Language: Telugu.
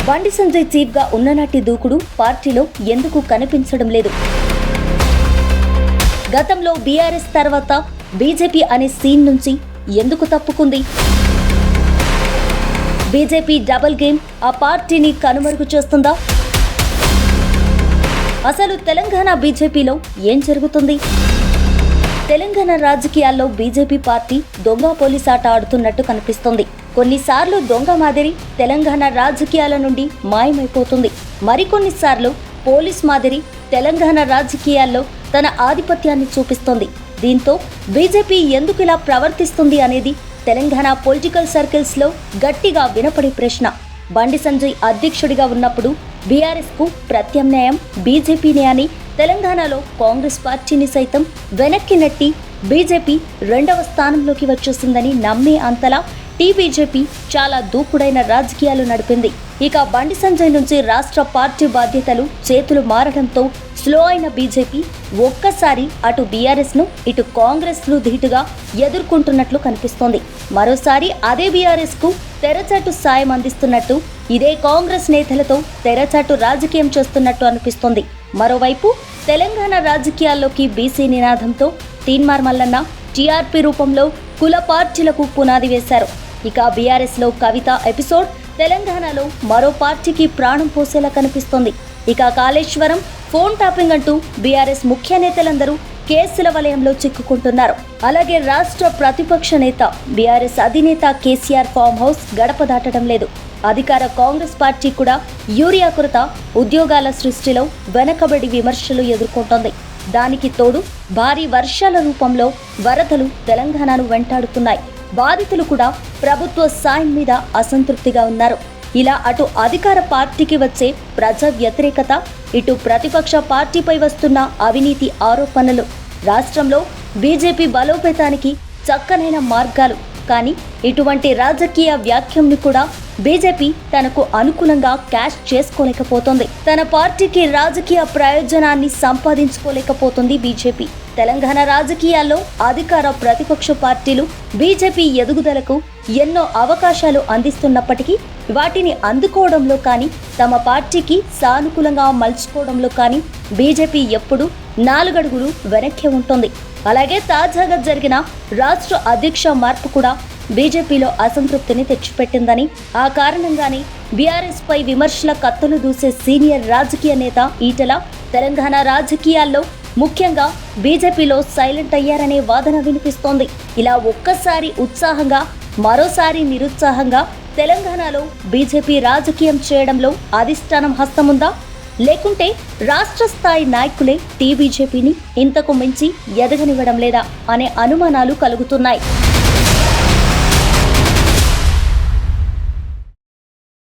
బండి సంజయ్ చీఫ్ గా ఉన్ననాటి దూకుడు పార్టీలో ఎందుకు కనిపించడం లేదు? గతంలో బీఆర్ఎస్ తర్వాత బీజేపీ అనే సీన్ నుంచి ఎందుకు తప్పుకుంది? బీజేపీ డబుల్ గేమ్ ఆ పార్టీని కనుమరుగు చేస్తుందా? అసలు తెలంగాణ బీజేపీలో ఏం జరుగుతుంది? తెలంగాణ రాజకీయాల్లో బీజేపీ పార్టీ దొంగ పోలీస్ ఆట ఆడుతున్నట్టు కనిపిస్తుంది. కొన్నిసార్లు దొంగ మాదిరి తెలంగాణ రాజకీయాల నుండి మాయమైపోతుంది. మరికొన్నిసార్లు పోలీస్ మాదిరి తెలంగాణ రాజకీయాల్లో తన ఆధిపత్యాన్ని చూపిస్తోంది. దీంతో బీజేపీ ఎందుకు ఇలా ప్రవర్తిస్తుంది అనేది తెలంగాణ పొలిటికల్ సర్కిల్స్ లో గట్టిగా వినపడే ప్రశ్న. బండి సంజయ్ అధ్యక్షుడిగా ఉన్నప్పుడు బీఆర్ఎస్ కు ప్రత్యామ్నాయం బీజేపీనే అని తెలంగాణలో కాంగ్రెస్ పార్టీని సైతం వెనక్కి నెట్టి బీజేపీ 2వ స్థానంలోకి వచ్చేసిందని నమ్మే అంతలా టీబీజేపీ చాలా దూకుడైన రాజకీయాలు నడిపింది. ఇక బండి సంజయ్ నుంచి రాష్ట్ర పార్టీ బాధ్యతలు చేతులు మారడంతో స్లో అయిన బీజేపీ ఒక్కసారి అటు బీఆర్ఎస్ ను ఇటు కాంగ్రెస్ ను ధీటుగా ఎదుర్కొంటున్నట్లు కనిపిస్తోంది. మరోసారి అదే బీఆర్ఎస్ కు తెరచాటు సాయం అందిస్తున్నట్టు, ఇదే కాంగ్రెస్ నేతలతో తెరచాటు రాజకీయం చేస్తున్నట్టు అనిపిస్తోంది. మరోవైపు తెలంగాణ రాజకీయాల్లోకి బీసీ నినాదంతో తీన్మార్ మల్లన్న టీఆర్పీ రూపంలో కుల పార్టీలకు పునాది వేశారు. ఇక బీఆర్ఎస్ లో కవిత ఎపిసోడ్ తెలంగాణలో మరో పార్టీకి ప్రాణం పోసేలా కనిపిస్తోంది. ఇక కాళేశ్వరం, ఫోన్ టాపింగ్ అంటూ బీఆర్ఎస్ ముఖ్య నేతలందరూ కేసుల వలయంలో చిక్కుకుంటున్నారు. అలాగే రాష్ట్ర ప్రతిపక్ష నేత బీఆర్ఎస్ అధినేత కేసీఆర్ ఫామ్ హౌస్ గడప దాటడం లేదు. అధికార కాంగ్రెస్ పార్టీ కూడా యూరియా కొరత, ఉద్యోగాల సృష్టిలో వెనకబడి విమర్శలు ఎదుర్కొంటోంది. దానికి తోడు భారీ వర్షాల రూపంలో వరదలు తెలంగాణను వెంటాడుతున్నాయి. బాధితులు కూడా ప్రభుత్వ సాయం మీద అసంతృప్తిగా ఉన్నారు. ఇలా అటు అధికార పార్టీకి వచ్చే ప్రజా వ్యతిరేకత, ఇటు ప్రతిపక్ష పార్టీపై వస్తున్న అవినీతి ఆరోపణలు, రాష్ట్రంలో బీజేపీ బలోపేతానికి చక్కనైన మార్గాలు. కానీ ఇటువంటి రాజకీయ వ్యాఖ్యంని కూడా బీజేపీ తనకు అనుకూలంగా క్యాష్ చేసుకోలేకపోతుంది. తన పార్టీకి రాజకీయ ప్రయోజనాన్ని సంపాదించుకోలేకపోతుంది బీజేపీ. తెలంగాణ రాజకీయాల్లో అధికార ప్రతిపక్ష పార్టీలు బీజేపీ ఎదుగుదలకు ఎన్నో అవకాశాలు అందిస్తున్నప్పటికీ వాటిని అందుకోవడంలో కానీ, తమ పార్టీకి సానుకూలంగా మలుచుకోవడంలో కానీ బీజేపీ ఎప్పుడూ 4 అడుగులు వెనక్కి ఉంటుంది. అలాగే తాజాగా జరిగిన రాష్ట్ర అధ్యక్ష మార్పు కూడా బీజేపీలో అసంతృప్తిని తెచ్చిపెట్టిందని, ఆ కారణంగానే బీఆర్ఎస్ పై విమర్శల కత్తులు దూసే సీనియర్ రాజకీయ నేత ఈటెల తెలంగాణ రాజకీయాల్లో ముఖ్యంగా బీజేపీలో సైలెంట్ అయ్యారనే వాదన వినిపిస్తోంది. ఇలా ఒక్కసారి ఉత్సాహంగా, మరోసారి నిరుత్సాహంగా తెలంగాణలో బీజేపీ రాజకీయం చేయడంలో అధిష్టానం హస్తముందా? లేకుంటే రాష్ట్ర స్థాయి నాయకులే టీబీజేపీని ఇంతకు మించి ఎదగనివ్వడం లేదా అనే అనుమానాలు కలుగుతున్నాయి.